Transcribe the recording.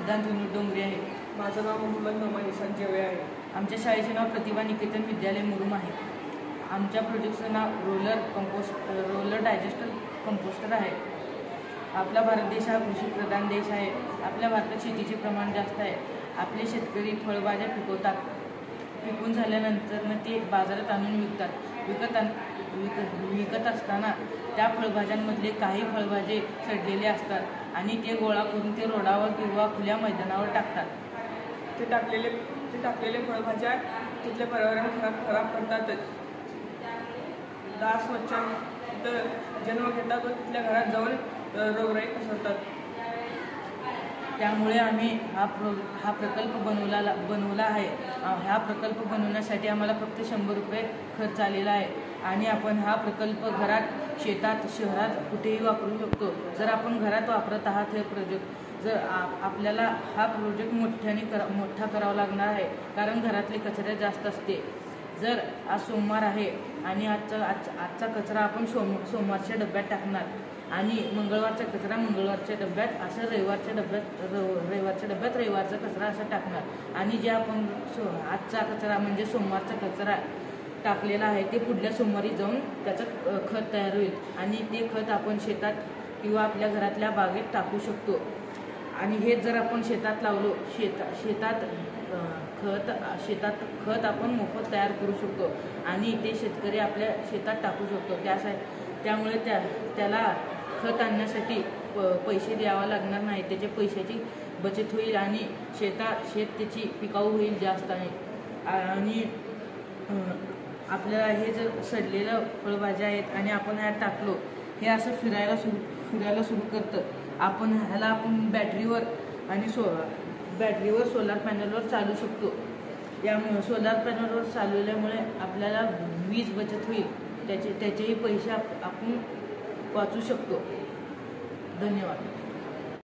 सिद्धांत विनोद डोंगरे आहे। माझं नाव मोहम्मद नोमान इसान जेवे आहे। आमच्या शाळेचे नाव प्रतिभा निकेतन विद्यालय मुरुम आहे। आमच्या प्रोजेक्टचं नाव रोलर डायजेस्टर कंपोस्टर आहे। आपला भारत देश हा कृषीप्रधान देश आहे। आपल्या भारतात शेतीचे प्रमाण जास्त आहे। आपले शेतकरी फळभाज्या पिकवतात, पिकून झाल्यानंतर ते बाजारात आणून विकत असताना त्या फळभाज्यांमधले काही फळभाजे सडलेले असतात आणि ते गोळा करून ते रोडावर किंवा खुल्या मैदानावर टाकतात। ते टाकलेले फळभाज्या तिथले पर्यावरण खराब करतात। डास स्वच्छ जन्म घेतात व तिथल्या घरात जाऊन रोगराई पसरतात। त्यामुळे आम्ही हा प्रकल्प बनवला आहे। हा प्रकल्प बनवण्यासाठी आम्हाला फक्त 100 रुपये खर्च आलेला आहे आणि आपण हा प्रकल्प घरात, शेतात, शहरात कुठेही वापरू शकतो। जर आपण घरात वापरत आहात हे प्रोजेक्ट, जर आपल्याला हा प्रोजेक्ट मोठा करावा लागणार आहे, कारण घरातले कचरे जास्त असते। जर आज सोमवार आहे आणि आजचा कचरा आपण सोमवारच्या डब्यात टाकणार आणि मंगळवारचा कचरा मंगळवारच्या डब्यात, असं रविवारच्या डब्यात रविवारचा कचरा असं टाकणार आणि जे आपण आजचा कचरा म्हणजे सोमवारचा कचरा टाकलेला आहे ते पुढल्या सोमवारी जाऊन त्याचं खत तयार होईल आणि ते खत आपण शेतात किंवा आपल्या घरातल्या बागेत टाकू शकतो। आणि हे जर आपण शेतात लावलो, शेतात खत आपण मोफत तयार करू शकतो आणि ते शेतकरी आपल्या शेतात टाकू शकतो। त्यामुळे त्याला खत आणण्यासाठी पैसे द्यावा लागणार नाही, त्याच्या पैशाची बचत होईल आणि शेत त्याची पिकाऊ होईल जास्त आहे। आणि आपल्याला हे जर सडलेलं फळभाज्या आहेत आणि आपण ह्यात टाकलो, हे असं फिरायला सुरू करतं। ह्याला आपण बॅटरीवर सोलार पॅनलवर चालू शकतो। यामुळे सोलार पॅनलवर चालवल्यामुळे आपल्याला वीज बचत होईल, त्याचेही पैसे आपण वाचू शकतो। धन्यवाद।